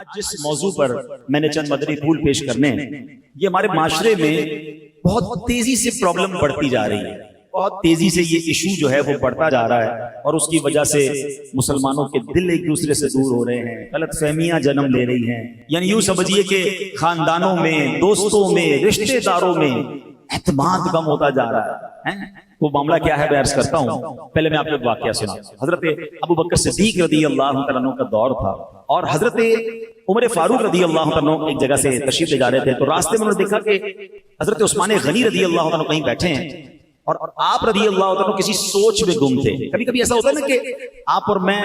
آج جس موضوع پر میں نے چند مدنی پھول پیش کرنے ہیں، یہ ہمارے معاشرے میں بہت تیزی سے پرابلم بڑھتی جا رہی ہے، بہت تیزی سے یہ ایشو جو ہے وہ بڑھتا جا رہا ہے، اور اس کی وجہ سے مسلمانوں کے دل ایک دوسرے سے دور ہو رہے ہیں، غلط فہمیاں جنم لے رہی ہیں۔ یعنی یوں سمجھیے کہ خاندانوں میں، دوستوں میں، رشتہ داروں میں اعتماد کم ہوتا جا رہا ہے۔ وہ معاملہ کیا ہے میں عرض کرتا ہوں، پہلے میں آپ کو ایک واقعہ سنا۔ حضرت ابو بکر صدیق رضی اللہ تعالیٰ عنہ کا دور تھا، اور حضرت عمر فاروق رضی اللہ تعالیٰ عنہ ایک جگہ سے تشریف لے جا رہے تھے، تو راستے میں انہوں نے دیکھا کہ حضرت عثمان غنی رضی اللہ تعالیٰ عنہ کہیں بیٹھے ہیں، اور آپ رضی اللہ تعالیٰ عنہ کسی سوچ میں گم تھے۔ کبھی کبھی ایسا ہوتا ہے نا کہ آپ اور میں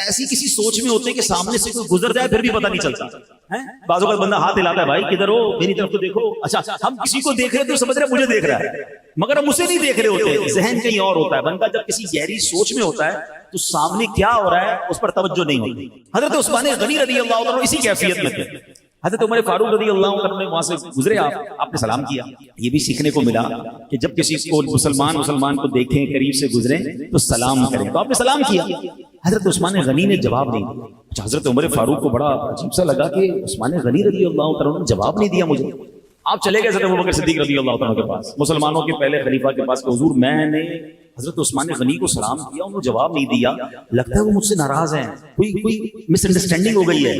ایسی کسی سوچ میں ہوتے ہیں کہ سامنے سے کوئی گزر جائے پھر بھی پتہ نہیں چلتا۔ بعض اوقات بندہ ہاتھ ہلاتا ہے، بھائی کدھر ہو، میری طرف تو دیکھو۔ اچھا، ہم کسی کو دیکھ رہے تو سمجھ رہے مجھے دیکھ رہا ہے، مگر ہم اسے نہیں دیکھ رہے ہوتے، ذہن کہیں اور ہوتا ہے۔ بندہ جب کسی گہری سوچ میں ہوتا ہے تو سامنے کیا ہو رہا ہے اس پر توجہ نہیں ہوتی۔ حضرت عثمان غنی رضی اللہ عنہ اسی کیفیت میں تھے۔ حضرت عمر فاروق رضی اللہ عنہ نے وہاں سے گزرے، آپ نے سلام کیا۔ یہ بھی سیکھنے کو ملا کہ جب کسی کو مسلمان کو دیکھیں، قریب سے گزریں تو سلام کریں، تو آپ نے سلام کیا۔ حضرت عثمان غنی نے جواب نہیں دیا۔ حضرت عمر فاروق کو بڑا عجیب سا لگا کہ عثمان غنی رضی اللہ عنہ نے جواب نہیں دیا مجھے۔ آپ چلے گئے حضرت ابوبکر صدیق رضی اللہ عنہ کے پاس، مسلمانوں کے پہلے خلیفہ کے پاس کہ حضور میں نے حضرت عثمان غنی کو سلام کیا، انہوں نے جواب نہیں دیا، لگتا ہے وہ مجھ سے ناراض ہیں، کوئی مس انڈرسٹینڈنگ ہو گئی ہے،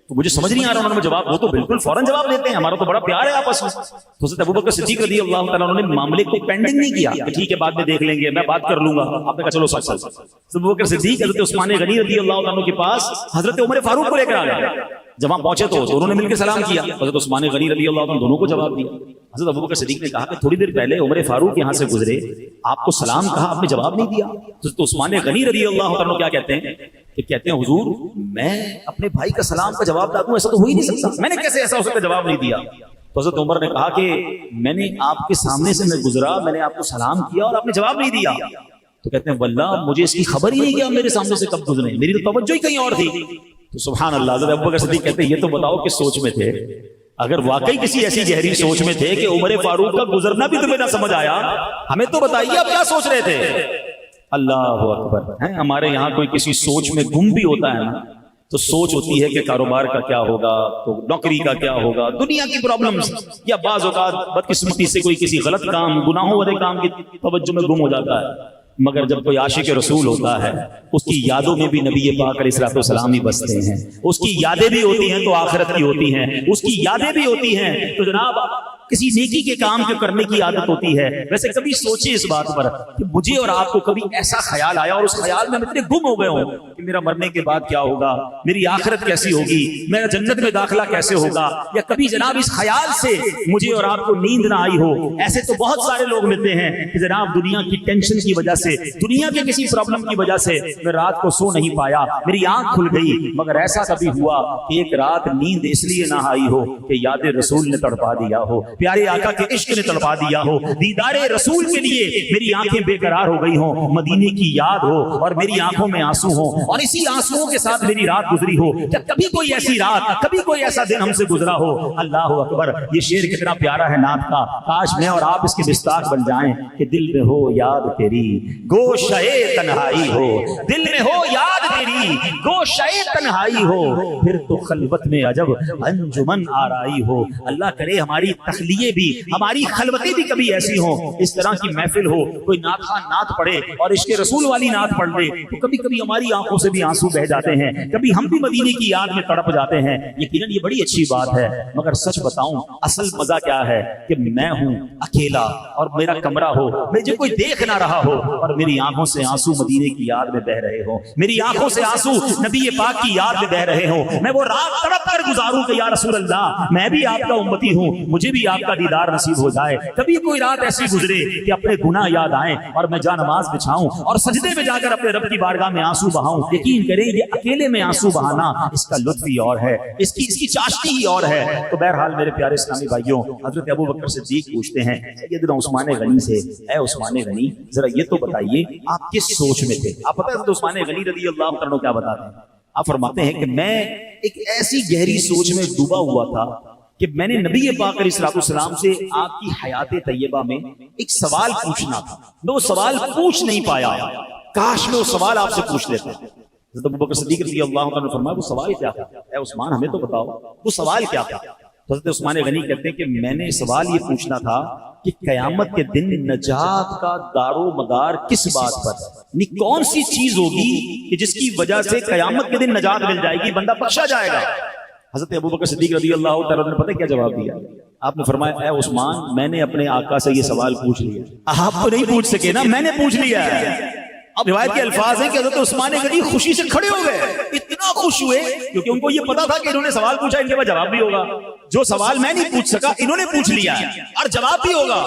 تو مجھے سمجھ نہیں آ رہا انہوں نے جواب۔ وہ تو بالکل فوراً جواب دیتے ہیں، ہمارا تو بڑا پیار ہے آپس میں۔ تو حضرت ابوبکر صدیق رضی اللہ تعالیٰ عنہ نے معاملے کو پینڈنگ نہیں کیا کہ ٹھیک ہے بعد میں دیکھ لیں گے، میں بات کر لوں گا۔ آپ نے کہا چلو سچ سچ۔ ابوبکر صدیق حضرت عثمان غنی رضی اللہ عنہ کے پاس حضرت عمر فاروق کو لے کر آ گئے۔ جب وہاں پہنچے تو انہوں نے مل کے سلام کیا، حضرت عثمان غنی رضی اللہ عنہ دونوں کو جواب دیا۔ حضرت ابوبکر صدیق نے کہا کہ تھوڑی دیر پہلے عمر فاروق یہاں سے گزرے، آپ کو سلام کہا، آپ نے جواب نہیں دیا۔ حضرت عثمان غنی رضی اللہ عنہ کیا کہتے ہیں کہ کہتے ہیں حضور میں اپنے بھائی کا سلام کا جواب دوں، ایسا تو ہو ہی نہیں سکتا، میں نے کیسے ایسا ہو سکتا جواب نہیں دیا۔ تو حضرت عمر نے کہا کہ میں نے آپ کے سامنے سے میں گزرا، میں نے آپ کو سلام کیا اور آپ نے جواب نہیں دیا۔ تو کہتے ہیں واللہ مجھے اس کی خبر ہی نہیں کہ آپ میرے سامنے سے کب گزرے، میری تو توجہ ہی کہیں اور تھی۔ تو سبحان اللہ، حضرت ابوبکر صدیق کہتے ہیں یہ تو بتاؤ کس سوچ میں تھے؟ اگر واقعی کسی ایسی گہری سوچ میں تھے کہ عمر فاروق کا گزرنا بھی تمہیں نہ سمجھ آیا، ہمیں تو بتائیے آپ کیا سوچ رہے تھے۔ اللہ اکبر۔ ہمارے یہاں کوئی کسی سوچ میں گم بھی ہوتا ہے نا، تو سوچ ہوتی ہے کہ کاروبار کا کیا ہوگا، تو نوکری کا کیا ہوگا، دنیا کی پرابلمز، یا بعض اوقات بدقسمتی سے کوئی کسی غلط کام، گناہوں والے کام کی توجہ میں گم ہو جاتا ہے۔ مگر جب کوئی عاشق رسول ہوتا ہے اس کی یادوں میں بھی نبی پاک علیہ الصلوۃ والسلام ہی بستے ہیں، اس کی یادیں بھی ہوتی ہیں تو آخرت کی ہوتی ہیں، اس کی یادیں بھی ہوتی ہیں تو جناب کسی نیکی کے کام کے کرنے کی عادت ہوتی ہے۔ ویسے کبھی سوچیں اس بات پر کہ مجھے اور آپ کو کبھی ایسا خیال آیا اور اس خیال میں ہم اتنے گم ہو گئے ہوں کہ میرا مرنے کے بعد کیا ہوگا، میری آخرت کیسی ہوگی، میرا جنت میں داخلہ کیسے ہوگا، یا کبھی جناب اس خیال سے مجھے اور آپ کو نیند نہ آئی ہو۔ ایسے تو بہت سارے لوگ ملتے ہیں کہ جناب دنیا کی ٹینشن کی وجہ سے، دنیا کے کسی پرابلم کی وجہ سے میں رات کو سو نہیں پایا، میری آنکھ کھل گئی، مگر ایسا کبھی ہوا کہ ایک رات نیند اس لیے نہ آئی ہو کہ یاد رسول نے تڑپا دیا ہو، پیارے آقا کے عشق نے تڑپا دیا ہو، دیدار رسول کے لیے میری آنکھیں بے قرار ہو گئی ہوں، مدینے کی یاد ہو اور میری آنکھوں میں آنسو ہوں، اور اسی آنسوؤں کے ساتھ میری رات گزری ہو۔ کیا کبھی کوئی ایسی رات، کبھی کوئی ایسا دن ہم سے گزرا ہو؟ اللہ اکبر۔ یہ شعر کتنا پیارا ہے نعت کا، کاش میں اور آپ اس کے مصداق بن جائیں کہ دل میں ہو یاد تیری گوشے تنہائی ہو، دل میں ہو یاد تیری گوشے تنہائی ہو، پھر تو خلوت میں عجب انجمن آرائی ہو۔ اللہ کرے ہماری تخلیے بھی، ہماری خلوتیں بھی کبھی ایسی ہوں، اس طرح کی محفل ہو، کوئی نعت خواہ نعت پڑھے اور عشق رسول والی نعت پڑھ لے تو کبھی کبھی ہماری آنکھوں سے بھی آنسو بہ جاتے ہیں، کبھی ہم بھی مدینے کی یاد میں تڑپ جاتے ہیں۔ یقیناً یہ بڑی اچھی بات ہے، مگر سچ بتاؤں اصل مزہ کیا ہے کہ میں ہوں اکیلا اور میرا کمرہ ہو، مجھے کوئی دیکھ نہ رہا ہو اور میری آنکھوں سے آنسو مدینے کی یاد میں بہ رہے ہوں، میری آنکھوں سے آنسو نبی پاک کی یاد میں بہ رہے ہوں، میں وہ رات تڑپ کر گزاروں کہ یا رسول اللہ میں بھی آپ کا امتی ہوں، مجھے بھی آپ کا دیدار نصیب ہو جائے۔ کبھی کوئی رات ایسی گزرے کہ اپنے گناہ یاد آئیں اور میں جا نماز بچھاؤں اور سجدے میں جا کر اپنے رب کی بارگاہ میں آنسو بہاؤں۔ یقین کریں یہ اکیلے میں آنسو بہانا اس کا لطف ہی اور ہے، اس کی چاشنی ہی اور ہے۔ تو بہرحال میرے پیارے اسلامی بھائیوں، حضرت ابوبکر صدیق پوچھتے ہیں سیدنا عثمان غنی سے، اے عثمان غنی ذرا یہ تو بتائیے آپ کس سوچ میں تھے؟ آپ پتہ ہے حضرت عثمان غنی رضی اللہ عنہ کیا بتاتے ہیں؟ آپ فرماتے ہیں کہ میں ایک ایسی گہری سوچ میں ڈوبا ہوا تھا کہ میں نے نبی پاک علیہ الصلوۃ والسلام سے آپ کی حیات طیبہ میں ایک سوال پوچھنا تھا، میں وہ سوال پوچھ نہیں پایا، کاش میں وہ سوال آپ سے پوچھ لیتا۔ حضرت ابوبکر صدیق رضی اللہ عنہ نے فرمایا وہ سوال کیا تھا؟ اے عثمان ہمیں تو بتاؤ وہ سوال کیا تھا؟ تو حضرت عثمان غنی کہتے ہیں کہ میں نے سوال یہ پوچھنا تھا کہ قیامت کے دن نجات کا دار و مدار کس بات پر ہے، کون سی چیز ہوگی کہ جس کی وجہ سے قیامت کے دن نجات مل جائے گی، بندہ بخشا جائے گا۔ حضرت ابوبکر صدیق رضی اللہ تعالیٰ نے پتہ کیا جواب دیا؟ آپ نے فرمایا اے عثمان میں نے اپنے آقا سے یہ سوال پوچھ لیا۔ آپ تو نہیں پوچھ سکے نا، میں نے پوچھ لیا ہے۔ اب روایت کے الفاظ ہیں کہ حضرت عثمان غنی خوشی سے کھڑے ہو گئے، اتنا خوش ہوئے کیونکہ ان کو یہ پتا تھا کہ انہوں نے سوال پوچھا، ان کے پاس جواب بھی ہوگا۔ جو سوال میں نہیں پوچھ سکا انہوں نے پوچھ لیا ہے اور جواب بھی ہوگا۔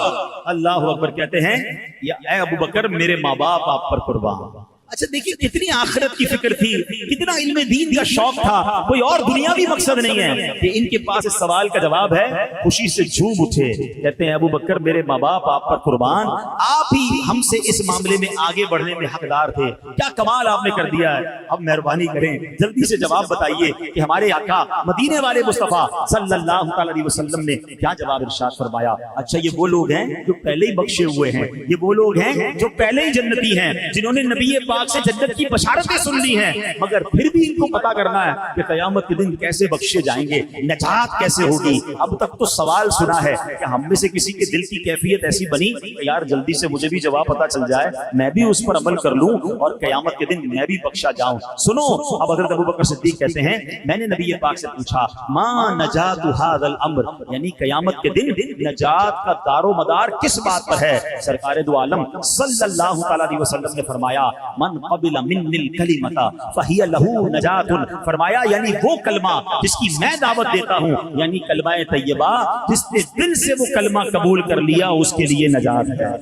اللہ اکبر کہتے ہیں یا اے ابوبکر میرے ماں باپ آپ پر قربان۔ اچھا دیکھیے کتنی آخرت کی فکر تھی، کتنا علم دین کا شوق تھا، کوئی اور دنیاوی مقصد نہیں ہے کہ ان کے پاس اس سوال کا جواب ہے۔ خوشی سے جھوم اٹھے، کہتے ہیں ابو بکر میرے ماں باپ آپ پر قربان، آپ ہی ہم سے اس معاملے میں آگے بڑھنے میں حقدار تھے، کیا کمال آپ نے کر دیا ہے۔ اب مہربانی کریں جلدی سے جواب بتائیے کہ ہمارے آقا مدینے والے مصطفیٰ صلی اللہ علیہ وسلم نے کیا جواب ارشاد فرمایا؟ اچھا یہ وہ لوگ ہیں جو پہلے ہی بخشے ہوئے ہیں، یہ وہ لوگ ہیں جو پہلے ہی جنتی ہیں، جنہوں نے نبی پاک سے جنت کی بشارتیں سن لی ہیں، مگر پھر بھی ان کو پتا کرنا ہے کہ قیامت کے دن کیسے بخشے جائیں گے، نجات کیسے ہوگی۔ اب تک تو سوال سنا ہے کہ ہم میں سے کسی کے دل کی کیفیت ایسی بنی کہ یار جلدی سے مجھے بھی جواب پتا چل جائے، میں بھی اس پر عمل کر لوں اور قیامت کے دن میں بھی بخشا جاؤں۔ سنو اب حضرت ابوبکر صدیق کہتے ہیں میں نے نبی پاک سے پوچھا ما نجات هذا الامر، یعنی قیامت کے دن نجات کا دار و مدار کس بات پر ہے؟ سرکار دو عالم صلی اللہ علیہ وسلم نے فرمایا من قبل من الکلمۃ فہی لہ نجات، فرمایا یعنی وہ کلمہ جس کی میں دعوت دیتا ہوں، یعنی کلمہ طیبہ، جس نے دل سے وہ کلمہ قبول کر لیا اس کے لیے نجات ہے۔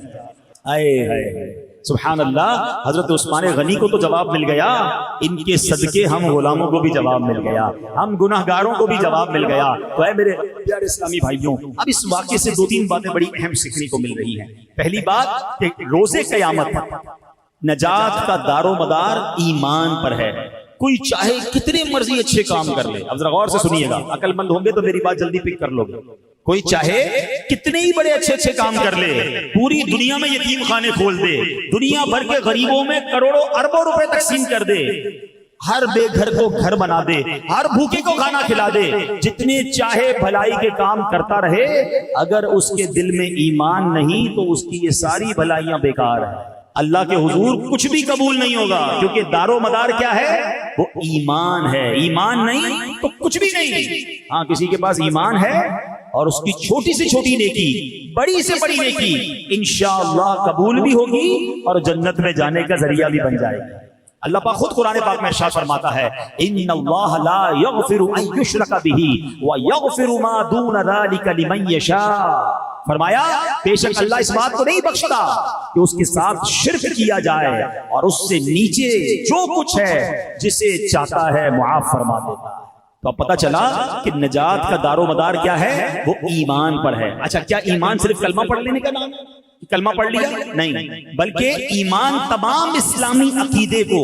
اے سبحان اللہ، حضرت عثمان غنی کو تو جواب مل گیا، ان کے صدقے ہم غلاموں کو بھی جواب مل گیا، ہم گناہگاروں کو بھی جواب مل گیا۔ تو اے میرے پیارے اسلامی بھائیوں، اب اس واقعے سے دو تین باتیں بڑی اہم سیکھنے کو مل رہی ہیں۔ پہلی بات کہ روز قیامت نجات کا دار و مدار ایمان پر ہے، کوئی چاہے کتنے مرضی اچھے کام کر لے۔ اب ذرا غور سے سنیے گا، عقل مند ہوں گے تو میری بات جلدی پک کر لو گے۔ کوئی چاہے کتنے ہی بڑے اچھے کام کر لے، پوری دنیا میں یتیم خانے کھول دے، دنیا بھر کے غریبوں میں کروڑوں اربوں روپے تقسیم کر دے، ہر بے گھر کو گھر بنا دے، ہر بھوکے کو کھانا کھلا دے، جتنے چاہے بھلائی کے کام کرتا رہے، اگر اس کے دل میں ایمان نہیں تو اس کی یہ ساری بھلائیاں بیکار ہیں، اللہ کے حضور کچھ بھی قبول نہیں ہوگا، کیونکہ دار و مدار کیا ہے؟ وہ ایمان ہے۔ ایمان نہیں تو کچھ بھی نہیں۔ ہاں کسی کے پاس ایمان ہے اور اس کی چھوٹی سے چھوٹی نیکی، بڑی سے بڑی نیکی انشاءاللہ قبول بھی ہوگی اور جنت میں جانے کا ذریعہ بھی بن جائے گی۔ اللہ پاک خود قرآن پاک میں ارشاد فرماتا ہے ان اللہ لا یغفر ان یشرک بہ ویغفر ما دون ذلک لمن یشاء، فرمایا بے شک اللہ اس بات کو نہیں بخشتا کہ اس کے ساتھ شرک کیا جائے اور اس سے نیچے جو کچھ ہے جسے چاہتا ہے معاف فرما دیتا ہے۔ تو اب پتا چلا کہ نجات کا دار و مدار کیا ہے؟ وہ ایمان پر ہے۔ اچھا کیا ایمان صرف کلمہ پڑھ لینے کا نام ہے؟ کلمہ پڑھ لیا؟ نہیں، بلکہ ایمان تمام اسلامی عقیدے کو،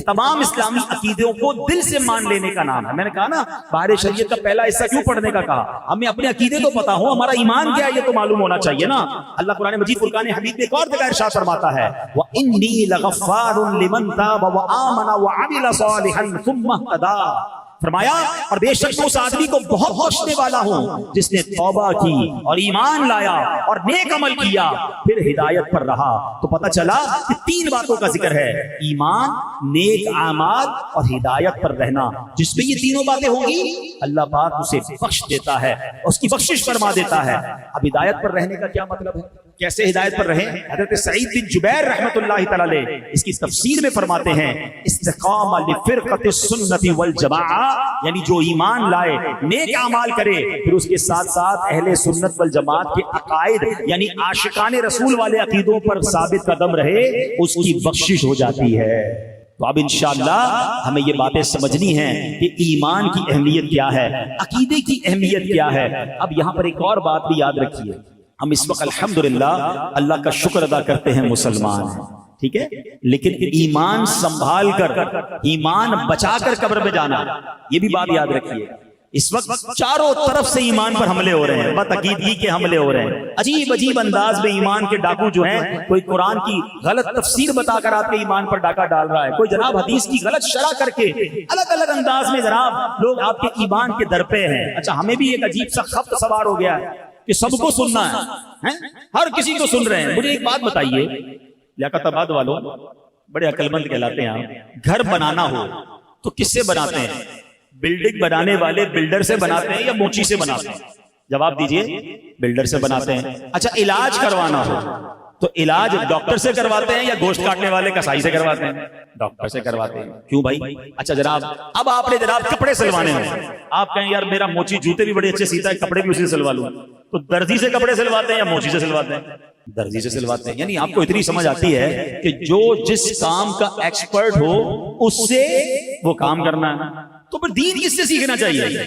تمام اسلامی عقیدوں کو دل سے مان لینے کا نام ہے۔ میں نے کہا نا بارے شریعت کا پہلا حصہ کیوں پڑھنے کا کہا؟ ہمیں اپنے عقیدے تو پتا ہو، ہمارا ایمان کیا ہے یہ تو معلوم ہونا چاہیے نا۔ اللہ قرآن مجید فرقان حمید میں ایک اور جگہ ارشاد فرماتا ہے وَإِنِّي لَغَفَّارٌ لِمَن تَابَ وَآمَنَ وَعَمِلَ صَالِحًا ثُمَّ اهْتَدَىٰ، فرمایا اور بے شک میں اس آدمی کو بہت بخشنے والا ہوں جس نے توبہ کی اور ایمان لایا اور نیک عمل کیا پھر ہدایت پر رہا۔ تو پتہ چلا کہ تین باتوں کا ذکر ہے، ایمان، نیک اعمال اور ہدایت پر رہنا۔ جس میں یہ تینوں باتیں ہوں گی اللہ پاک اسے بخش دیتا ہے، اس کی بخشش فرما دیتا ہے۔ اب ہدایت پر رہنے کا کیا مطلب ہے؟ کیسے ہدایت پر رہیں؟ حضرت سعید بن جبیر رحمۃ اللہ تعالی علیہ اس کی تفسیر میں فرماتے ہیں استقامہ لفرقۃ السنۃ والجماعہ، یعنی جو ایمان لائے، نیک اعمال کرے، پھر اس کے ساتھ ساتھ اہل سنت والجماعت کے عقائد یعنی عاشقان رسول والے عقیدوں پر ثابت قدم رہے، اس کی بخشش ہو جاتی ہے۔ تو اب انشاءاللہ ہمیں یہ باتیں سمجھنی ہیں کہ ایمان کی اہمیت کیا ہے، عقیدے کی اہمیت کیا ہے۔ اب یہاں پر ایک اور بات بھی یاد رکھیے، ہم اس وقت الحمدللہ اللہ کا شکر ادا کرتے ہیں مسلمان ہیں، ٹھیک ہے، لیکن ایمان سنبھال کر، ایمان بچا کر قبر میں جانا، یہ بھی بات یاد رکھیے۔ اس وقت چاروں طرف سے ایمان پر حملے ہو رہے ہیں، بدعقیدگی کے حملے ہو رہے ہیں، عجیب عجیب انداز میں ایمان کے ڈاکو جو ہیں، کوئی قرآن کی غلط تفسیر بتا کر آپ کے ایمان پر ڈاکہ ڈال رہا ہے، کوئی جناب حدیث کی غلط شرح کر کے الگ الگ انداز میں جناب لوگ آپ کے ایمان کے در پہ ہیں۔ اچھا ہمیں بھی ایک عجیب سا خبط سوار ہو گیا ہے کہ سب کو سننا ہے، ہر کسی کو سن رہے ہیں۔ مجھے ایک بات بتائیے لیاقت آباد والوں، بڑے عقل مند کہلاتے ہیں آپ، گھر بنانا ہو تو کس سے بناتے ہیں؟ بلڈنگ بنانے والے بلڈر سے بناتے ہیں یا موچی سے بناتے ہیں؟ جواب دیجئے، بلڈر سے بناتے ہیں۔ اچھا علاج کروانا ہو تو علاج ڈاکٹر سے کرواتے ہیں یا گوشت کاٹنے والے کسائی سے کرواتے ہیں؟ ڈاکٹر سے کرواتے ہیں۔ کیوں بھائی؟ اچھا جناب اب آپ نے جناب کپڑے سلوانے ہیں، آپ کہیں یار میرا موچی جوتے بھی بڑے اچھے سیتا ہے، کپڑے بھی اسی سے سلوا لوں، تو درزی سے کپڑے سلواتے ہیں یا موچی سے سلواتے ہیں؟ درزی سے سلواتے ہیں۔ یعنی آپ کو اتنی سمجھ آتی ہے کہ جو جس کام کا ایکسپرٹ ہو اس سے وہ کام کرنا ہے، تو پھر دین کس سے سیکھنا چاہیے؟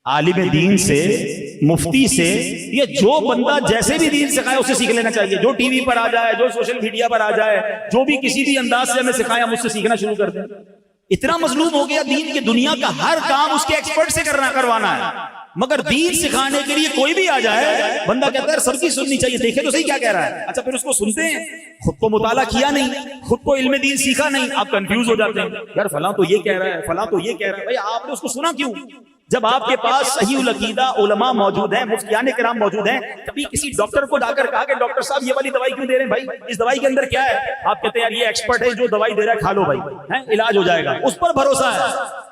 عالم دین سے، مفتی سے، یا جو بندہ جیسے بھی دین سکھائے اسے سیکھ لینا چاہیے۔ جو ٹی وی پر آ جائے، جو سوشل میڈیا پر آ جائے، جو بھی کسی بھی انداز سے ہمیں سکھایا ہم اس سے سیکھنا شروع کر دیں۔ اتنا مظلوم ہو گیا دین کے، دنیا کا ہر کام اس کے ایکسپرٹ سے کروانا ہے، مگر دین سکھانے کے لیے کوئی بھی آ جائے بندہ کہتا ہے سب کی سننی چاہیے، دیکھے تو صحیح کیا کہہ رہا ہے۔ اچھا پھر اس کو سنتے ہیں، خود کو مطالعہ کیا نہیں، خود کو علم دین سیکھا نہیں، آپ کنفیوز ہو جاتے ہیں، یار فلاں تو یہ کہہ رہا ہے، فلاں تو یہ کہہ رہا ہے۔ بھائی آپ نے اس کو سنا کیوں؟ جب آپ کے پاس صحیح العقیدہ علماء موجود ہیں، مفتیان کرام موجود ہیں، کبھی کسی ڈاکٹر کو جا کر کہا کہ ڈاکٹر صاحب یہ والی دوائی کیوں دے رہے ہیں بھائی، اس دوائی کے اندر کیا ہے؟ آپ کہتے ہیں یار یہ ایکسپرٹ ہے، جو دوائی دے رہا ہے کھا لو بھائی، علاج ہو جائے گا، اس پر بھروسہ ہے۔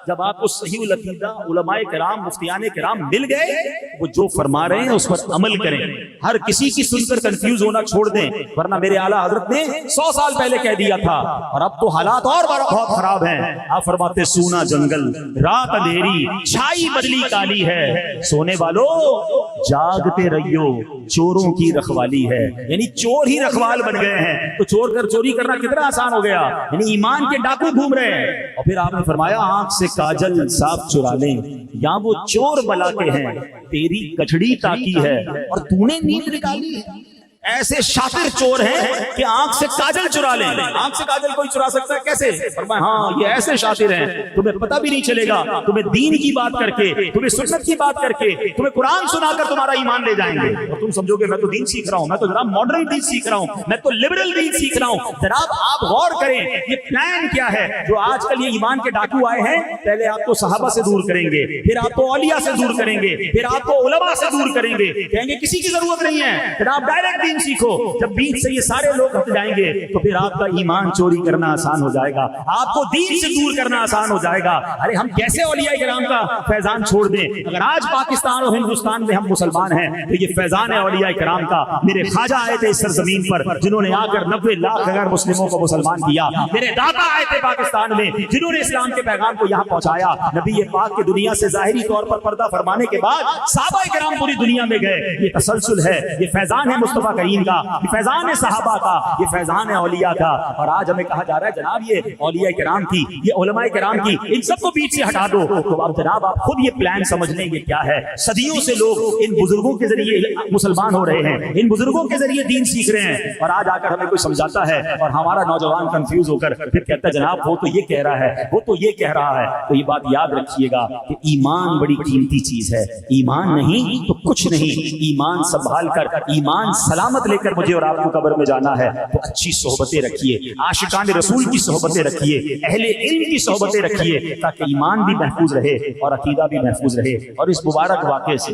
جب آپ کو صحیح العقیدہ علماء کرام مفتیان کرام مل گئے، وہ جو فرما رہے ہیں اس پر عمل کریں، ہر کسی کی سن کر کنفیوز ہونا چھوڑ دیں، ورنہ میرے اعلیٰ حضرت نے 100 سال پہلے کہہ دیا تھا، اور اب تو حالات اور بہت خراب ہیں۔ آپ فرماتے سونا جنگل رات اندھیری چھائی بدلی کالی ہے، سونے والوں جاگتے رہیو چوروں کی رکھوالی ہے۔ یعنی چور ہی رکھوال بن گئے ہیں، تو چور کر چوری کرنا کتنا آسان ہو گیا، یعنی ایمان کے ڈاکو گھوم رہے ہیں۔ اور پھر آپ نے فرمایا آنکھ سے کاجل صاف چرا لیں، یا وہ چور بلا کے ہیں تیری کچھڑی تاکی ہے اور تو نے نیند نکالی ہے۔ ایسے شاطر چور ہیں کہ آنکھ سے کاجل چرا لیں۔ آنکھ سے کاجل کوئی چرا سکتا ہے کیسے؟ فرمایا ہاں یہ ایسے شاطر ہیں تمہیں پتہ بھی نہیں چلے گا، تمہیں دین کی بات کر کے، تمہیں سنت کی بات کر کے، تمہیں قرآن سنا کر تمہارا ایمان لے جائیں گے، اور تم سمجھو گے میں تو دین سیکھ رہا ہوں، میں تو جناب ماڈرن دین سیکھ رہا ہوں، میں تو لبرل دین سیکھ رہا ہوں۔ جناب آپ غور کریں یہ پلان کیا ہے جو آج کل یہ ایمان کے ڈاکو آئے ہیں۔ پہلے آپ کو صحابہ سے دور کریں گے، پھر آپ کو اولیاء سے دور کریں گے، پھر آپ کو علماء سے دور کریں گے، کہیں گے کسی کی ضرورت نہیں ہے، جناب ڈائریکٹ دین سیکھو۔ جب بیچ سے یہ سارے لوگ ہٹ جائیں گے تو پھر آپ کا ایمان چوری کرنا آسان ہو جائے گا، آپ کو دین سے دور کرنا آسان ہو جائے گا۔ ارے ہم کیسے اولیاء کرام کا فیضان چھوڑ دیں؟ اگر آج پاکستان اور ہندوستان میں ہم مسلمان ہیں تو یہ فیضان ہے اولیاء کرام کا۔ میرے خواجہ آئے تھے اس سرزمین پر جنہوں نے آ کر 90 لاکھ غیر مسلموں کو مسلمان کیا، میرے دادا آئے تھے پاکستان میں جنہوں نے اسلام کے پیغام کو یہاں پہنچایا۔ نبی پاک کے دنیا سے ظاہری طور پر پردہ فرمانے کے بعد صحابہ کرام پوری دنیا میں گئے۔ یہ تسلسل ہے، یہ فیضان ہے مصطفیٰ کریم کا، فیضان ہے صحابہ کا، یہ فیضان ہے اولیاء کا۔ اور آج ہمیں کہا جا رہا ہے جناب یہ اولیاء کرام کی، یہ علماء کرام کی، ان سب کو بیچ سے ہٹا دو۔ تو اب جناب آپ خود یہ پلان سمجھ لیں گے کیا ہے۔ صدیوں سے لوگ ان بزرگوں کے ذریعے مسلمان ہو رہے ہیں، ان بزرگوں کے ذریعے دین سیکھ رہے ہیں، اور آج آ کر ہمیں کوئی سمجھاتا ہے اور ہمارا نوجوان کنفیوز ہو کر پھر کہتا ہے جناب وہ تو یہ کہہ رہا ہے، وہ تو یہ کہہ رہا ہے۔ تو یہ بات یاد رکھیے گا کہ ایمان بڑی قیمتی چیز ہے، ایمان نہیں تو کچھ نہیں۔ ایمان سنبھال کر، ایمان سلامت لے کر مجھے اور آپ کو قبر میں جانا ہے تو اچھی صحبتیں رکھیے، عاشقان رسول کی صحبتیں رکھیے، اہل علم کی صحبتیں رکھیے، تاکہ ایمان بھی محفوظ رہے اور عقیدہ بھی محفوظ رہے۔ اور اس مبارک واقعے سے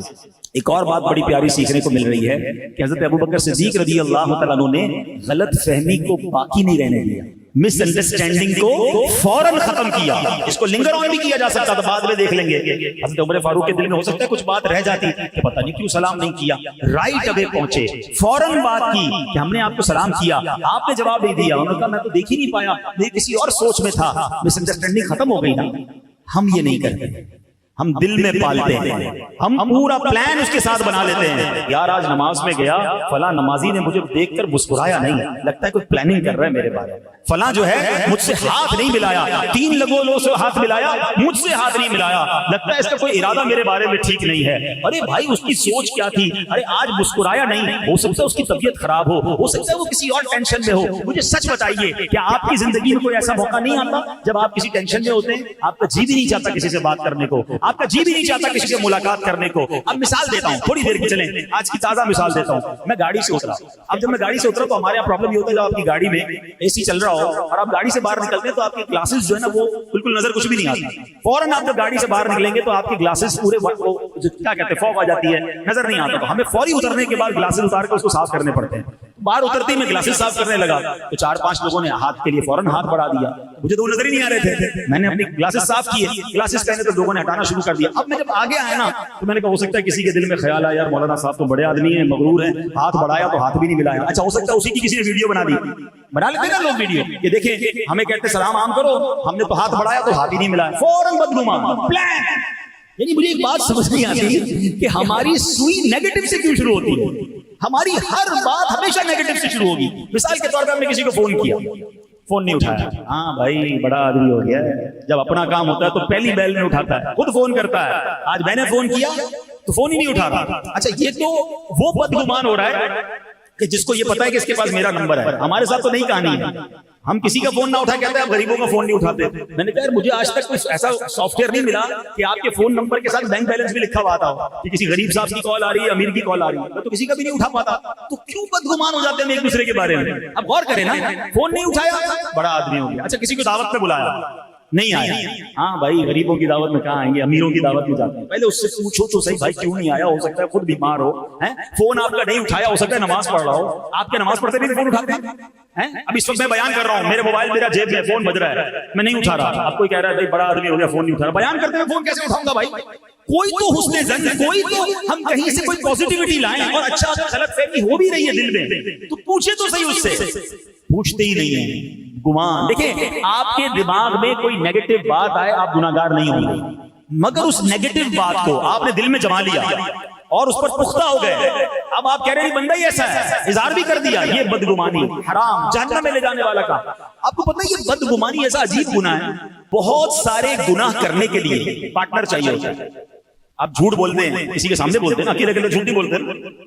ایک اور بات بڑی پیاری سیکھنے کو مل رہی ہے کہ حضرت ابوبکر صدیق رضی اللہ تعالیٰ عنہ نے غلط فہمی کو باقی نہیں رہنے دیا، مس انڈرسٹینڈنگ کو فوراً ختم کیا۔ اس کو لنگر آن بھی کیا جا سکتا تھا، بعد میں دیکھ لیں گے۔ حضرت عمر فاروق کے دل میں ہو سکتا ہے کچھ بات رہ جاتی کہ پتہ نہیں کیوں سلام نہیں کیا، رائٹ اوے پہنچے، فوراً بات کی کہ ہم نے آپ کو سلام کیا، آپ نے جواب نہیں دیا، انہوں نے کہا میں تو دیکھ ہی نہیں پایا، میں کسی اور سوچ میں تھا، مس انڈرسٹینڈنگ ختم ہو گئی نا۔ ہم یہ نہیں کرتے، ہم دل میں پالتے ہیں، ہم پورا پلان اس کے ساتھ بنا لیتے ہیں۔ یار آج نماز میں گیا، فلاں نمازی نے مجھے دیکھ کر مسکرایا نہیں، لگتا ہے کوئی پلاننگ کر رہا ہے میرے بارے میں۔ فلاں جو ہے مجھ سے ہاتھ نہیں ملایا، 3 لوگوں سے ہاتھ ملایا، مجھ سے ہاتھ نہیں ملایا، لگتا ہے اس کا کوئی ارادہ میرے بارے میں ٹھیک نہیں ہے۔ ارے بھائی اس کی سوچ کیا تھی؟ ارے آج مسکرایا نہیں، ہو سکتا ہے اس کی طبیعت خراب ہو سکتا ہے وہ کسی اور ٹینشن میں ہو۔ مجھے سچ بتائیے کیا آپ کی زندگی میں کوئی ایسا موقع نہیں آتا جب آپ کسی ٹینشن میں ہوتے ہیں، آپ کا جی بھی نہیں چاہتا کسی سے بات کرنے کو، آپ کا جی بھی نہیں چاہتا کسی سے ملاقات کرنے کو. اب مثال دیتا ہوں تھوڑی دیر کی, چلیں آج کی تازہ مثال دیتا ہوں. میں گاڑی سے اترا, اب جب میں گاڑی سے اترا تو ہمارے یہاں پرابلم یہ ہوتا ہے جب آپ کی گاڑی میں اے سی چل رہا ہو اور آپ گاڑی سے باہر نکلتے ہیں تو آپ کی گلاسز جو ہے نا وہ بالکل نظر کچھ بھی نہیں آتی. فوراً آپ جب گاڑی سے باہر نکلیں گے تو آپ کی گلاسز پورے کیا کہتے ہیں فوگ آ جاتی ہے, نظر نہیں آتا. تو ہمیں فوری اترنے کے بعد گلاسز اتار کے اس کو صاف کرنے پڑتے ہیں. باہر اترتے ہی میں گلاسز صاف کرنے لگا تو 4-5 لوگوں نے ہاتھ کے لیے فوراً ہاتھ بڑھا دیا. مجھے تو وہ نظر ہی نہیں آ رہے تھے. میں نے اپنی گلاسز صاف کیے, گلاسز پہنے تو لوگوں نے ہٹانا شروع کر دیا. اب میں جب آگے آیا نا تو میں نے کہا ہو سکتا ہے کسی کے دل میں خیال آیا یار مولانا صاحب تو بڑے آدمی ہیں, مغرور ہیں, ہاتھ بڑھایا تو ہاتھ بھی نہیں ملایا. اچھا ہو سکتا ہے اسی کی کسی نے ویڈیو بنا دی, بنا لیتے نا لوگ ویڈیو کہ دیکھیں ہمیں کہتے سلام عام کرو, ہم نے تو ہاتھ بڑھایا تو ہاتھ ہی نہیں ملایا. فوراً بدگمان پلان. یعنی مجھے ایک بات سمجھ نہیں آتی کہ ہماری سوئی نیگیٹو سے کیوں شروع ہوتی ہے. ہماری ہر بات ہمیشہ نیگیٹو سے شروع ہوگی. مثال کے طور پر ہم نے کسی کو فون کیا, فون نہیں اٹھایا, ہاں بھائی بڑا آدمی ہو گیا ہے. جب اپنا کام ہوتا ہے تو پہلی بیل میں اٹھاتا ہے, خود فون کرتا ہے. آج میں نے فون کیا تو فون ہی نہیں اٹھا رہا. اچھا یہ تو وہ بدگمان ہو رہا ہے کہ جس کو یہ پتا ہے کہ اس کے پاس میرا نمبر ہے. ہمارے ساتھ تو نہیں کہانی ہے, ہم کسی کا فون نہ اٹھا کہتے ہیں آپ غریبوں کا فون نہیں اٹھاتے. میں نے کہا یار مجھے آج تک کوئی ایسا سافٹ ویئر نہیں ملا کہ آپ کے فون نمبر کے ساتھ بینک بیلنس بھی لکھا ہوا آتا ہو کہ کسی غریب صاحب کی کال آ رہی ہے, امیر کی کال آ رہی ہے. میں تو کسی کا بھی نہیں اٹھا پاتا. تو کیوں بدگمان ہو جاتے ہیں ایک دوسرے کے بارے میں. اب غور کریں نا, فون نہیں اٹھایا بڑا آدمی ہو گیا. اچھا کسی کو دعوت پہ بلایا نہیں آیا, ہاں بھائی غریبوں کی دعوت میں کہاں آئیں گے, امیروں کی دعوت میں جاتے ہیں. پہلے اس سے پوچھو تو صحیح بھائی کیوں نہیں آیا, ہو سکتا ہے خود بیمار ہو. فون آپ کا نہیں اٹھایا, ہو سکتا ہے نماز پڑھ رہا ہو. آپ کے نماز پڑھتے نہیں فون اٹھاتے ہیں. اب اس وقت میں بیان کر رہا ہوں, میرے موبائل میرا جیب میں فون بج رہا ہے, میں نہیں اٹھا رہا. آپ کوئی کہہ رہا ہے بھائی بڑا آدمی ہو گیا فون نہیں اٹھا رہا. بیان کرتے ہوئے فون کیسے اٹھاؤں گا بھائی. کوئی تو حسن ظن, کوئی تو ہم کہیں سے کوئی پازیٹیوٹی لائیں, اور اچھا غلط فہمی ہو بھی رہی ہے دل میں تو پوچھے تو صحیح اس سے. پوچھتے ہی نہیں ہیں, گمان. دیکھیں آپ کے دماغ میں کوئی نیگیٹو بات آئے آپ گناہگار نہیں ہوں گے, مگر اس نیگیٹو بات کو آپ نے دل میں جما لیا اور اس پر پختہ ہو گئے. اب آپ کہہ رہے ہیں بندہ ہی ایسا ہے, اظہار بھی کر دیا. یہ بدگمانی حرام, جہنم میں لے جانے والا کام. آپ کو پتہ ہے یہ بدگمانی ایسا عجیب گناہ ہے. بہت سارے گناہ کرنے کے لیے پارٹنر چاہیے ہوتا ہے. آپ جھوٹ بولتے ہیں, کسی کے سامنے بولتے ہیں, اکیلے اکیلے جھوٹ نہیں بولتے.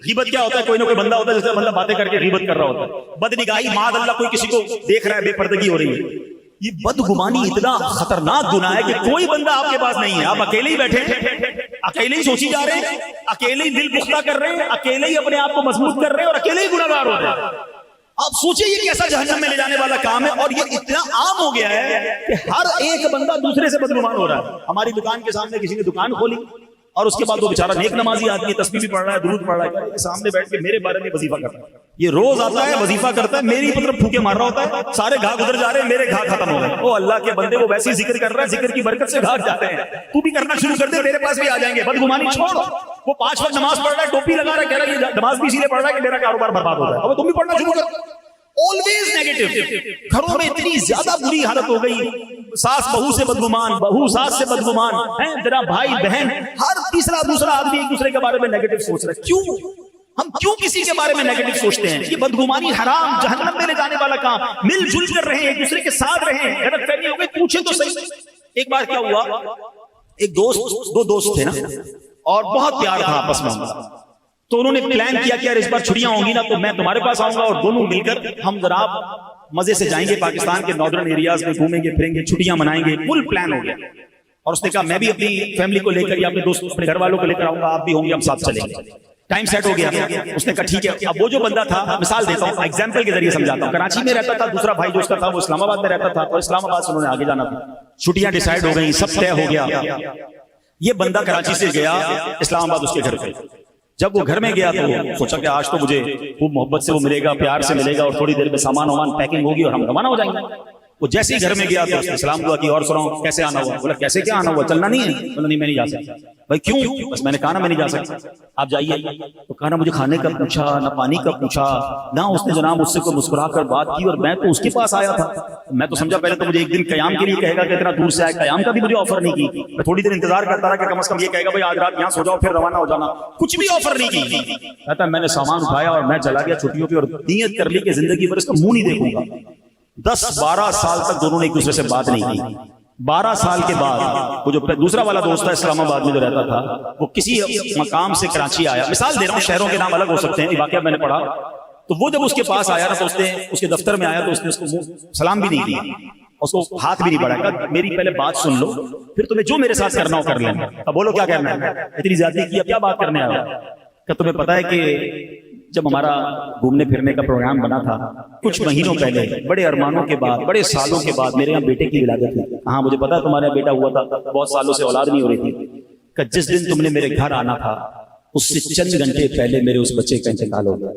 غیبت کیا ہوتا ہے, کوئی نہ کوئی بندہ ہوتا ہے جس سے بندہ باتیں کر کے غیبت کر رہا ہوتا ہے. بدنگاہی معاذ اللہ, کوئی کسی کو دیکھ رہا ہے, بے پردگی ہو رہی ہے. یہ بدگمانی اتنا خطرناک گناہ ہے کہ کوئی بندہ آپ کے پاس نہیں ہے, آپ اکیلے ہی بیٹھے, اکیلے ہی سوچی جا رہے ہیں, اکیلے ہی دل پختہ کر رہے ہیں, اکیلے ہی اپنے آپ کو مضبوط کر رہے ہیں اور اکیلے ہی گناہگار ہو رہے ہیں. آپ سوچیں یہ کیسا جہنم میں لے جانے والا کام ہے. اور یہ اتنا عام ہو گیا ہے کہ ہر ایک بندہ دوسرے سے بدگمان ہو رہا ہے. ہماری دکان کے سامنے کسی نے دکان کھولی اور اس کے بعد وہ بیچارہ نیک نمازی آدمی تسبیح بھی پڑھ رہا ہے, درود پڑھ رہا ہے, سامنے بیٹھ کے میرے بارے میں وظیفہ کرتا ہے. یہ روز آتا ہے وظیفہ کرتا ہے, میری مطلب پھوکے مار رہا ہوتا ہے. سارے گھا گزر جا رہے ہیں, میرے گھا ختم ہو گئے. او اللہ کے بندے, وہ ویسے ہی ذکر کر رہا ہے, ذکر کی برکت سے گھا جاتے ہیں. تو بھی کرنا شروع کر دے, میرے پاس بھی آ جائیں گے. بدگمانی چھوڑ. وہ 5 وقت نماز پڑھ رہا ہے, ٹوپی لگا رہا ہے, کہہ رہا ہے یہ نماز بھی اسی لیے پڑھ رہا ہے کہ میرا کاروبار برباد ہو جائے. اب تم بھی پڑھنا شروع کر. Always negative. گھروں میں اتنی زیادہ بری حالت ہو گئی, ساس بہو سے بدگمان, بہو ساس سے بدگمان ہیں, جناب بھائی بہن, ہر تیسرا دوسرا آدمی ایک دوسرے کے بارے میں نیگیٹو سوچ رہا ہے. کیوں ہم کیوں کسی کے بارے میں نیگیٹو سوچتے ہیں؟ یہ بدگمانی حرام, جہنم میں لے جانے والا کام. مل جل کر رہیں, ایک دوسرے کے ساتھ رہیں, غلط فہمی ہو گئی, پوچھیں تو صحیح. ایک بار کیا ہوا, ایک دوست, 2 دوست تھے نا, اور بہت پیار تھا آپس میں. تو انہوں نے پلان کیا کہ یار اس بار چھٹیاں ہوں گی نا تو میں تمہارے پاس آؤں گا اور دونوں مل کر ہم جناب مزے سے جائیں گے, پاکستان کے ناردرن ایریاز میں گھومیں گے, پھریں گے, چھٹیاں منائیں گے. فل پلان ہو گیا. اور اس نے کہا میں بھی اپنی فیملی کو لے کر یا اپنے دوست اپنے گھر والوں کو لے کر آؤں گا, آپ بھی ہوں گے, ہم ساتھ چلیں گے. ٹائم سیٹ ہو گیا. اس نے کہا ٹھیک ہے. اب وہ جو بندہ تھا, مثال دیتا ہوں, ایگزامپل کے ذریعے سمجھاتا ہوں, کراچی میں رہتا تھا, دوسرا بھائی جو اس کا تھا وہ اسلام آباد میں رہتا تھا, اور اسلام آباد سے انہوں نے آگے جانا تھا. چھٹیاں ڈیسائیڈ ہو گئی, سب طے ہو گیا. یہ بندہ کراچی سے گیا اسلام آباد اس کے گھر پہ. جب وہ گھر میں گیا تو سوچا کہ آج تو مجھے خوب محبت سے وہ ملے گا, پیار سے ملے گا, اور تھوڑی دیر میں سامان وامان پیکنگ ہوگی اور ہم روانہ ہو جائیں گے. وہ جیسے ہی گھر میں گیا تو اس نے سلام دعا کی, اور سناؤ کیسے آنا ہوا؟ بولا کیسے کیا آنا ہوا, چلنا نہیں ہے؟ بولا نہیں میں نہیں جا سکتا. بھائی کیوں؟ بس میں نے کہا نا میں نہیں جا سکتا, آپ جائیے. تو کہا نا مجھے کھانے کا پوچھا, نہ پانی کا پوچھا, نہ اس نے جناب مجھ سے کوئی مسکرا کر بات کی, اور میں تو اس کے پاس آیا تھا. میں تو سمجھا پہلے تو مجھے ایک دن قیام کے لیے کہے گا کہ اتنا دور سے آئے, قیام کا بھی مجھے آفر نہیں کی. میں تھوڑی دیر انتظار کرتا رہا کہ کم از کم یہ کہے گا بھائی آج رات یہاں سو جاؤ پھر روانہ ہو جانا. کچھ بھی آفر نہیں کی. کہتا میں نے سامان اٹھایا اور میں چلا گیا چھٹیوں پہ, اور نیت کر لی کہ زندگی بھر اس کا منہ نہیں دیکھوں گا. 10-12 سال تک دونوں نے ایک دوسرے سے بات نہیں کی. 12 سال کے بعد وہ جو دوسرا والا دوست تھا اسلام آباد میں جو رہتا تھا, وہ کسی مقام سے کراچی آیا. مثال دے رہا ہوں, شہروں کے نام الگ ہو سکتے ہیں, واقعہ میں نے پڑھا. تو وہ جب اس کے پاس آیا نا تو اس کے دفتر میں آیا تو اس نے اس کو سلام بھی نہیں دیا, اس کو ہاتھ بھی نہیں بڑھایا. کہا میری پہلے بات سن لو, پھر تمہیں جو میرے ساتھ کرنا ہو کر لینا. اب بولو کیا کرنا ہے, اتنی زیادتی کی, اب کیا بات کرنے آیا. کہ تمہیں پتا ہے کہ جب ہمارا گھومنے پھرنے کا پروگرام بنا تھا کچھ مہینوں پہلے, بڑے ارمانوں کے بعد, بڑے سالوں کے بعد میرے یہاں بیٹے کی ولادت تھی. ہاں مجھے پتا تمہارا بیٹا ہوا تھا, بہت سالوں سے اولاد نہیں ہو رہی تھی. کہ جس دن تم نے میرے گھر آنا تھا اس سے چند گھنٹے پہلے میرے اس بچے کا انتقال ہو گیا.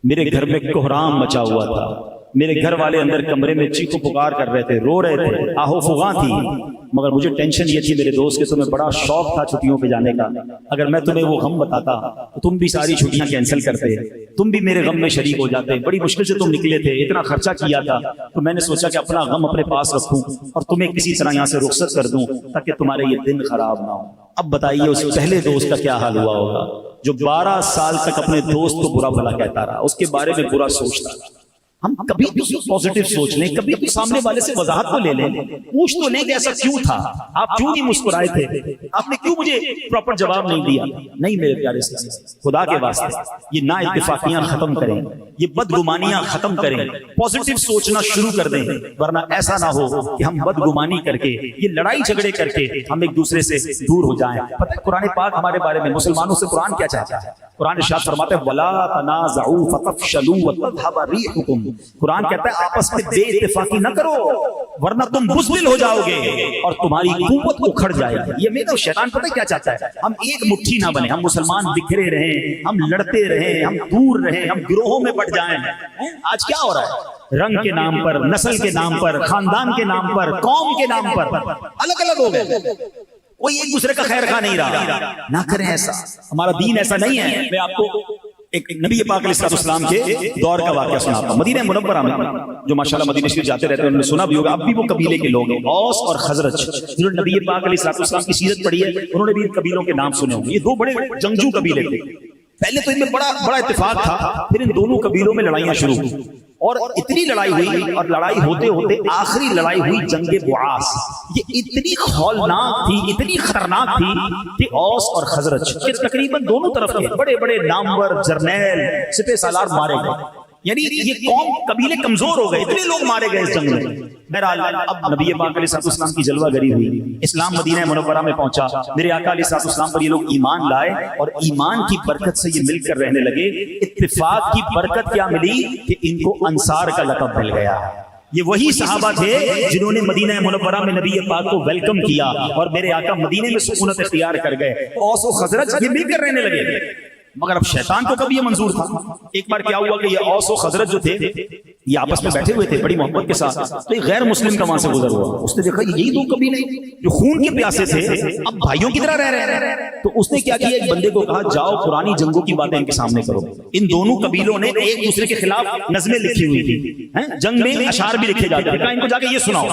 میرے گھر میں کوہرام مچا ہوا تھا. میرے گھر والے اندر کمرے میں چیخو پکار کر رہے تھے, رو رہے تھے, آہو فغاں تھی. مگر مجھے ٹینشن یہ تھی میرے دوست کہ تمہیں بڑا شوق تھا چھٹیوں پہ جانے کا. اگر میں تمہیں وہ غم بتاتا تو تم بھی ساری چھٹیاں کینسل کرتے, تم بھی میرے غم میں شریک ہو جاتے. بڑی مشکل سے تم نکلے تھے, اتنا خرچہ کیا تھا, تو میں نے سوچا کہ اپنا غم اپنے پاس رکھوں اور تمہیں کسی طرح یہاں سے رخصت کر دوں تاکہ تمہارے یہ دن خراب نہ ہو. اب بتائیے اس پہلے دوست کا کیا حال ہوا ہوگا جو 12 سال تک اپنے دوست کو برا بھلا کہتا رہا, اس کے بارے میں برا سوچتا رہا. ہم کبھی بھی پازیٹیو سوچ لیں, کبھی بھی سامنے والے سے وضاحت تو لے لیں, پوچھ تو لیں کہ ایسا کیوں تھا, آپ کیوں نہیں مسکرائے تھے, آپ نے کیوں مجھے پراپر جواب نہیں دیا. نہیں میرے پیارے سے, خدا کے واسطے یہ نا اتفاقیاں ختم کریں, یہ بدگمانیاں ختم کریں, پازیٹیو سوچنا شروع کر دیں. ورنہ ایسا نہ ہو کہ ہم بدگمانی کر کے, یہ لڑائی جھگڑے کر کے ہم ایک دوسرے سے دور ہو جائیں. پتہ ہے قرآن پاک ہمارے بارے میں, مسلمانوں سے قرآن کیا چاہتا ہے؟ قرآن ارشاد فرماتا ہے وَلَا تَنَازَعُوا فَتَفْشَلُوا وَتَذْهَبَ رِيحُكُمْ. قرآن کہتا ہے آپس میں بے اتفاقی نہ کرو ورنہ تم بزدل ہو جاؤ گے اور تمہاری قوت اکھڑ جائے گی. یہ میرا شیطان پتہ کیا چاہتا ہے؟ ہم ایک مٹھی نہ بنے, ہم مسلمان بکھرے رہیں, ہم لڑتے رہیں, ہم دور رہیں, ہم گروہوں میں بٹ جائیں. آج کیا ہو رہا ہے؟ رنگ کے نام پر, نسل کے نام پر, خاندان کے نام پر, قوم کے نام پر الگ الگ ہو گئے, کوئی ایک دوسرے کا خیر خواہ نہیں رہا. نہ کریں ایسا, ہمارا دین ایسا نہیں ہے. میں آپ کو ایک نبی پاک علیہ السلام کے دور کا واقعہ سناتا ہوں. مدینہ منورہ میں جو ماشاءاللہ مدینہ شریف جاتے رہتے ہیں انہوں نے سنا بھی ہوگا, اب بھی وہ قبیلے کے لوگ ہیں, اوس اور خزرج, جنہوں نے نبی پاک علیہ السلام کی سیرت پڑھی ہے, انہوں نے بھی قبیلوں کے نام سنے ہوں گے. یہ دو بڑے جنگجو قبیلے تھے. پہلے تو ان میں بڑا اتفاق تھا, پھر ان دونوں قبیلوں میں لڑائیاں شروع ہوئی اور اتنی لڑائی ہوئی, اور لڑائی ہوتے ہوتے آخری لڑائی ہوئی جنگ بعاث. یہ اتنی ہولناک تھی, اتنی خطرناک تھی کہ اوس اور خزرج کے تقریباً دونوں طرف کے بڑے بڑے نامور جرنیل سپہ سالار مارے گئے. یعنی یہ قوم قبیلے کمزور ہو گئے, اتنے لوگ مارے گئے اس جنگ میں. بہرحال اب نبی پاک علیہ السلام کی جلوہ گری ہوئی, اسلام مدینہ منورہ میں پہنچا, میرے آقا علیہ السلام پر یہ لوگ ایمان لائے اور ایمان کی برکت سے یہ مل کر رہنے لگے. اتفاق کی برکت کیا ملی کہ ان کو انصار کا لقب مل گیا. یہ وہی صحابہ تھے جنہوں نے مدینہ منورہ میں نبی پاک کو ویلکم کیا اور میرے آقا مدینے میں سکونت اختیار کر گئے. اوس و خزرج یہ مل کر رہنے لگے. مگر اب شیطان کو کبھی یہ منظور تھا. ایک بار کیا ہوا کہ یہ اوس و خزرج جو تھے یہ آپس میں بیٹھے ہوئے تھے بڑی محبت کے ساتھ, تو ایک غیر مسلم کا وہاں سے گزر ہوا. اس نے دیکھا یہی دو قبیلے جو خون کے پیاسے تھے اب بھائیوں کی طرح رہ رہے ہیں. تو اس نے کیا کیا, ایک بندے کو کہا جاؤ پرانی جنگوں کی باتیں ان کے سامنے کرو. ان دونوں قبیلوں نے ایک دوسرے کے خلاف نظمیں لکھی ہوئی تھی, جنگ میں اشعار بھی لکھے جاتے تھے. کہا ان کو جا کے یہ سناؤ.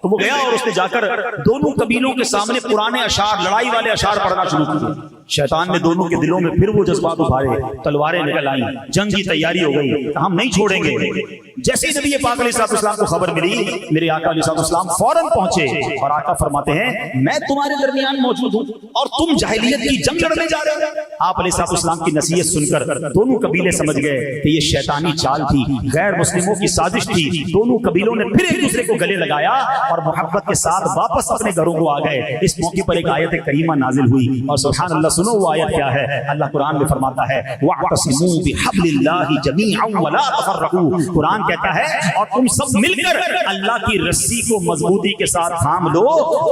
تو وہ گیا اور اس نے جا کر دونوں قبیلوں کے سامنے پرانے اشعار, لڑائی والے اشعار پڑھنا شروع کیے. شیطان نے دونوں کے دلوں میں پھر وہ جذبات ابھارے, تلواریں نکل آئیں, جنگ کی تیاری ہو گئی, ہم نہیں چھوڑیں گے. جیسے نبی پاک علیہ السلام کو خبر ملی, میرے آقا علیہ السلام فوراً پہنچے اور آقا فرماتے ہیں میں تمہارے درمیان موجود ہوں اور تم جاہلیت کی جنگ لڑنے جا رہے ہو. آپ علیہ السلام کی نصیحت سن کر دونوں قبیلے سمجھ گئے کہ یہ شیطانی چال تھی, غیر مسلموں کی سازش تھی. دونوں قبیلوں نے پھر ایک دوسرے کو گلے لگایا اور محبت کے ساتھ واپس اپنے گھروں کو آ گئے. اس موقع پر ایک آیت کریمہ نازل ہوئی اور سبحان اللہ سنو وہ آیت کیا ہے. اللہ قرآن میں فرماتا ہے وَاعْتَصِمُوا بِحَبْلِ اللَّهِ جَمِيعًا وَلَا تَفَرَّقُوا. قرآن کہتا ہے اور تم سب مل کر اللہ کی رسی کو مضبوطی کے ساتھ تھام لو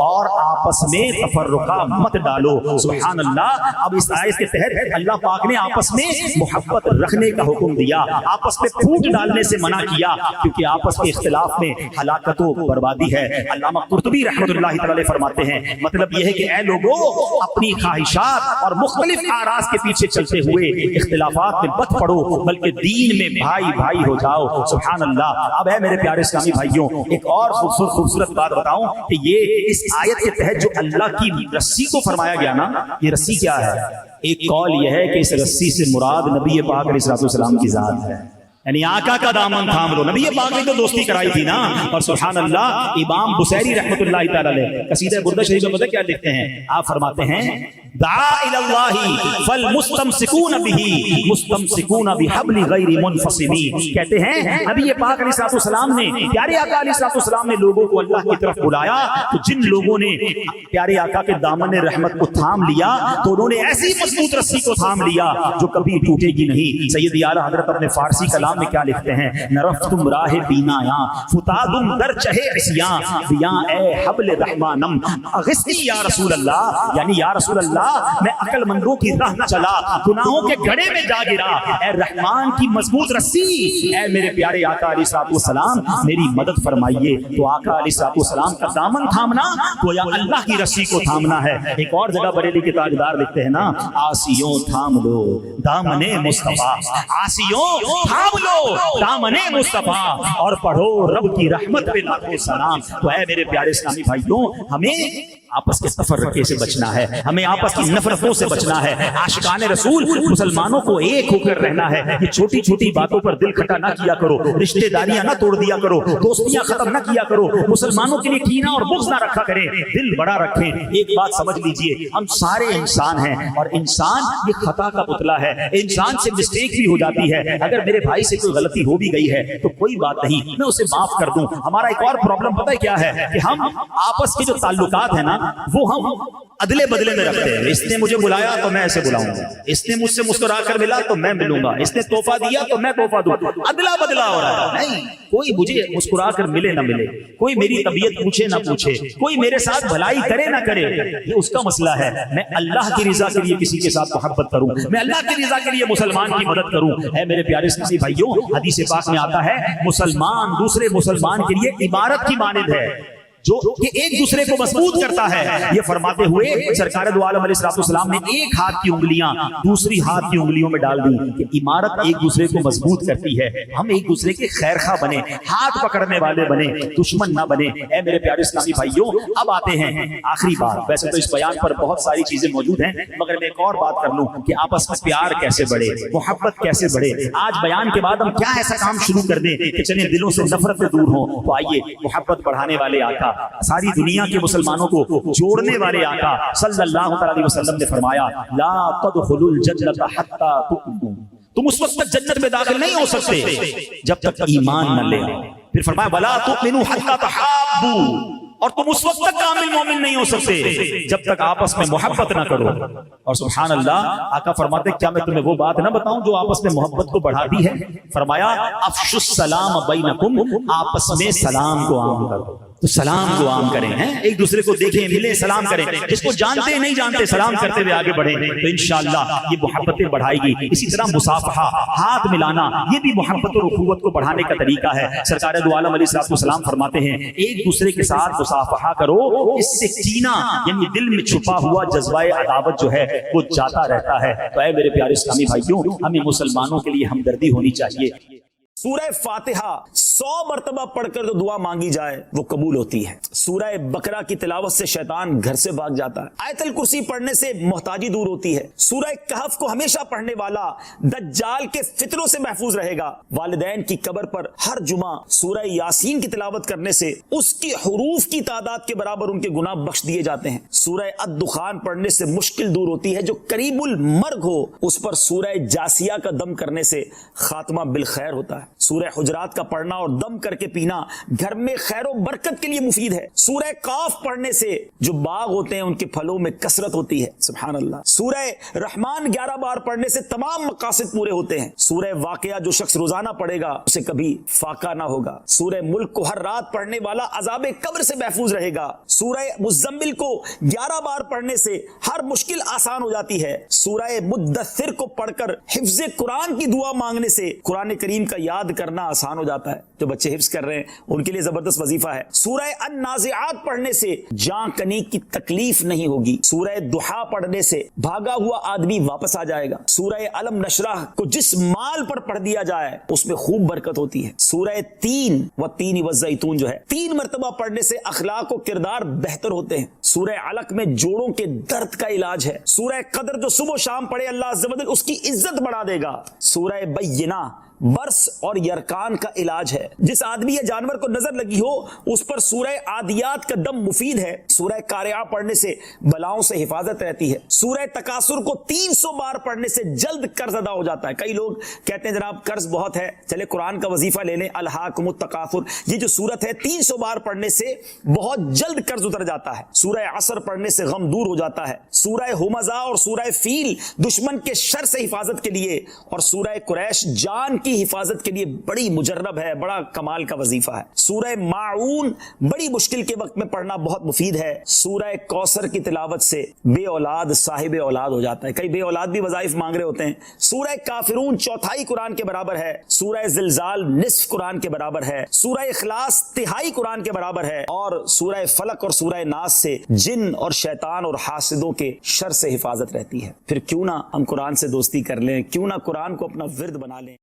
اور آپس میں تفرقہ مت ڈالو. سبحان اللہ. اب اس آیت کے تحت اللہ پاک نے آپس میں محبت رکھنے کا حکم دیا, آپس میں پھوٹ ڈالنے سے منع کیا, کیونکہ آپس کے اختلاف میں ہلاکت و بربادی ہے. علامہ قرطبی رحمۃ اللہ تعالی فرماتے ہیں مطلب یہ ہے کہ اے لوگوں اپنی خواہشات اور مختلف آراز کے پیچھے چلتے ہوئے اختلافات میں مت پڑو بلکہ دین میں بھائی بھائی ہو جاؤ. سبحان اللہ. اب ہے میرے پیارے اسلامی بھائیوں ایک اور خوبصورت بات بتاؤں کہ یہ اس آیت کے تحت جو اللہ کی رسی کو فرمایا گیا نا, یہ رسی کیا ہے؟ ایک قول یہ ہے کہ اس رسی سے مراد نبی پاک علیہ السلام کی ذات ہے, یعنی آقا کا دامن تھام لو. نبی پاک نے تو دوستی کرائی تھی نا. اور سبحان اللہ امام بصیری رحمۃ اللہ تعالی علیہ قصیدہ بردہ شریف میں پتہ کیا لکھتے ہیں, آپ فرماتے ہیں دعا الی اللہ فالمستمسکون بہ مستمسکون بحبل غیر منفصم. کہتے ہیں نبی پاک علیہ الصلوۃ والسلام نے، پیارے آقا علیہ الصلوۃ والسلام نے لوگوں کو اللہ کی طرف بلایا تو جن لوگوں نے پیارے آقا کے دامن رحمت کو تھام لیا تو انہوں نے ایسی مضبوط رسی کو تھام لیا جو کبھی ٹوٹے گی نہیں. سید اعلیٰ حضرت اپنے فارسی کلام میں کیا لکھتے ہیں؟ نرفتم راہ بینایا فتادم در چہے عصیاں بیاں اے حبل رحمانم اغثنی یا رسول اللہ. یعنی یا رسول اللہ میں عقل مندوں کی راہ نہ چلا، گناہوں کے گڑھے میں جا گرا، اے رحمان کی مضبوط رسی، اے میرے پیارے آقا علیہ الصلوۃ والسلام میری مدد فرمائیے. تو آقا علیہ الصلوۃ والسلام کا دامن تھامنا گویا اللہ کی رسی کو تھامنا ہے. ایک اور جگہ بریلی کے تاجدار لکھتے ہیں نا، آسیوں تھام لو دامن مصطفیٰ، آسیوں تھام لو دامن مصطفیٰ اور پڑھو رب کی رحمت پہ لاکھوں سلام. تو اے میرے پیارے اسلامی بھائیوں، ہمیں آپس کے تفرقے سے بچنا ہے، ہمیں آپس کی نفرتوں سے بچنا ہے. عاشقان رسول مسلمانوں کو ایک ہو کر رہنا ہے. یہ چھوٹی چھوٹی باتوں پر دل کھٹا نہ کیا کرو، رشتہ داریاں نہ توڑ دیا کرو، دوستیاں ختم نہ کیا کرو، مسلمانوں کے لیے کینہ اور بغض نہ رکھا کریں، دل بڑا رکھیں. ایک بات سمجھ لیجئے، ہم سارے انسان ہیں اور انسان یہ خطا کا پتلا ہے، انسان سے مسٹیک بھی ہو جاتی ہے. اگر میرے بھائی سے کوئی غلطی ہو بھی گئی ہے تو کوئی بات نہیں، میں اسے معاف کر دوں. ہمارا ایک اور پرابلم پتہ ہے کیا ہے کہ ہم آپس کے جو تعلقات ہیں نا وہ ہم ادلے بدلے میں رکھتے ہیں. اس نے مجھے بلایا تو میں ایسے بلاؤں گا، اس نے مجھ سے مسکرا کر ملا تو میں ملوں گا، اس نے تحفہ دیا تو میں تحفہ دوں. ادلا بدلا ہو رہا ہے. نہیں، کوئی مجھے مسکرا کر ملے نہ ملے، کوئی میری طبیعت پوچھے نہ پوچھے، کوئی میرے ساتھ بھلائی کرے نہ کرے، یہ اس کا مسئلہ ہے. میں اللہ کی رضا کے لیے کسی کے ساتھ محبت کروں، میں اللہ کی رضا کے لیے مسلمان کی مدد کروں. اے میرے پیارے اسلامی بھائیوں، حدیث پاک میں آتا ہے مسلمان دوسرے مسلمان کے لیے عمارت کی مانند ہے جو کہ ایک دوسرے کو مضبوط کرتا ہے. یہ فرماتے ہوئے سرکار دو عالم علیہ السلام نے ایک ہاتھ کی انگلیاں دوسری ہاتھ کی انگلیوں میں ڈال دی کہ عمارت ایک دوسرے کو مضبوط کرتی ہے. ہم ایک دوسرے کے خیر خواہ بنے، ہاتھ پکڑنے والے بنے، دشمن نہ بنے. اے میرے پیارے اسلامی بھائیوں، اب آتے ہیں آخری بات. ویسے تو اس بیان پر بہت ساری چیزیں موجود ہیں مگر میں ایک اور بات کر لوں کہ آپس میں پیار کیسے بڑھے، محبت کیسے بڑھے. آج بیان کے بعد ہم کیا ایسا کام شروع کر دیں کہ چلیں دلوں سے نفرتیں دور ہوں. تو آئیے، محبت بڑھانے والے آقا، ساری دنیا کے مسلمانوں کو جوڑنے والے آقا صلی اللہ علیہ وسلم نے فرمایا لا تدخلوا الجنت حتی تؤمنوا. تم اس وقت تک جنت میں داخل نہیں ہو سکتے جب تک ایمان نہ لے. پھر فرمایا ولا تؤمنوا حتی تحابوا، اور تم اس وقت تک کامل مومن نہیں ہو سکتے جب تک آپس میں محبت نہ کرو. اور سبحان اللہ، آقا فرماتے کیا میں تمہیں وہ بات نہ بتاؤں جو آپس میں محبت کو بڑھاتی ہے؟ فرمایا افشوا السلام بینکم، آپس میں سلام کو عام کرو. تو سلام کو عام کریں، ایک دوسرے کو دیکھیں، ملیں، سلام کریں. جس کو جانتے نہیں جانتے سلام کرتے ہوئے آگے بڑھیں تو انشاءاللہ یہ محبتیں بڑھائے گی. اسی طرح مصافحہ، ہاتھ ملانا، یہ بھی محبت اور اخوت کو بڑھانے کا طریقہ ہے. سرکار دو عالم علیہ السلام فرماتے ہیں ایک دوسرے کے ساتھ مصافحہ کرو، اس سے کینہ یعنی دل میں چھپا ہوا جذبہ عداوت جو ہے وہ جاتا رہتا ہے. تو اے میرے پیارے اسلامی بھائیوں، ہمیں مسلمانوں کے لیے ہمدردی ہونی چاہیے. سورہ فاتحہ 100 مرتبہ پڑھ کر جو دعا مانگی جائے وہ قبول ہوتی ہے. سورہ بقرہ کی تلاوت سے شیطان گھر سے بھاگ جاتا ہے. آیت الکرسی پڑھنے سے محتاجی دور ہوتی ہے. سورہ کہف کو ہمیشہ پڑھنے والا دجال کے فتنوں سے محفوظ رہے گا. والدین کی قبر پر ہر جمعہ سورہ یاسین کی تلاوت کرنے سے اس کی حروف کی تعداد کے برابر ان کے گناہ بخش دیے جاتے ہیں. سورہ الدخان پڑھنے سے مشکل دور ہوتی ہے. جو قریب المرگ ہو اس پر سورہ جاسیہ کا دم کرنے سے خاتمہ بالخیر ہوتا ہے. سورہ حجرات کا پڑھنا اور دم کر کے پینا گھر میں خیر و برکت کے لیے مفید ہے. سورہ قاف پڑھنے سے جو باغ ہوتے ہیں ان کے پھلوں میں کثرت ہوتی ہے. سبحان اللہ. سورہ رحمان 11 بار پڑھنے سے تمام مقاصد پورے ہوتے ہیں. سورہ واقعہ جو شخص روزانہ پڑھے گا اسے کبھی فاقہ نہ ہوگا. سورہ ملک کو ہر رات پڑھنے والا عذاب قبر سے محفوظ رہے گا. سورہ مزمل کو 11 بار پڑھنے سے ہر مشکل آسان ہو جاتی ہے. سورہ مدثر کو پڑھ کر حفظ قرآن کی دعا مانگنے سے قرآن کریم کا یاد کرنا آسان ہو جاتا ہے. جو بچے حفظ کر رہے ہیں ان کے لیے زبردست وظیفہ ہے. سورہ النازعات پڑھنے سے جاں کنی کی تکلیف نہیں ہوگی. سورہ دحا پڑھنے سے بھاگا ہوا آدمی واپس آ جائے گا. سورہ علم نشرح کو جس مال پر پڑھ دیا جائے اس میں خوب برکت ہوتی ہے. سورہ تین والتین والزیتون جو ہے 3 مرتبہ پڑھنے سے اخلاق و کردار بہتر ہوتے ہیں. سورہ علق میں جوڑوں کے درد کا علاج ہے. سورہ قدر جو صبح و شام پڑھے اللہ عز و جل اس کی عزت بڑھا دے گا. سورہ بینہ برس اور یرکان کا علاج ہے. جس آدمی یا جانور کو نظر لگی ہو اس پر سورہ عادیات کا دم مفید ہے. سورہ قارعہ پڑھنے سے بلاؤں سے حفاظت رہتی ہے. سورہ تکاثر کو 300 بار پڑھنے سے جلد قرض ادا ہو جاتا ہے. کئی لوگ کہتے ہیں جناب قرض بہت ہے, چلے قرآن کا وظیفہ لے لیں, الہاکم التکاثر, یہ جو سورت ہے 300 بار پڑھنے سے بہت جلد قرض اتر جاتا ہے. سورہ عصر پڑھنے سے غم دور ہو جاتا ہے. سورہ ہمزہ اور سورہ فیل دشمن کے شر سے حفاظت کے لیے, اور سورہ قریش جان کی حفاظت کے لیے بڑی مجرب ہے, بڑا کمال کا وظیفہ ہے. سورہ ماعون بڑی مشکل کے وقت میں پڑھنا بہت مفید ہے. سورہ کوثر کی تلاوت سے بے اولاد صاحب اولاد ہو جاتا ہے. کئی بے اولاد بھی وظائف مانگ رہے ہوتے ہیں. سورہ کافرون چوتھائی قرآن کے برابر ہے. سورہ زلزال نصف قرآن کے برابر ہے. سورہ اخلاص تہائی قرآن کے برابر ہے. اور سورہ فلق اور سورہ ناس سے جن اور شیطان اور حاسدوں کے شر سے حفاظت رہتی ہے. پھر کیوں نہ ہم قرآن سے دوستی کر لیں, کیوں نہ قرآن کو اپنا ورد بنا لیں.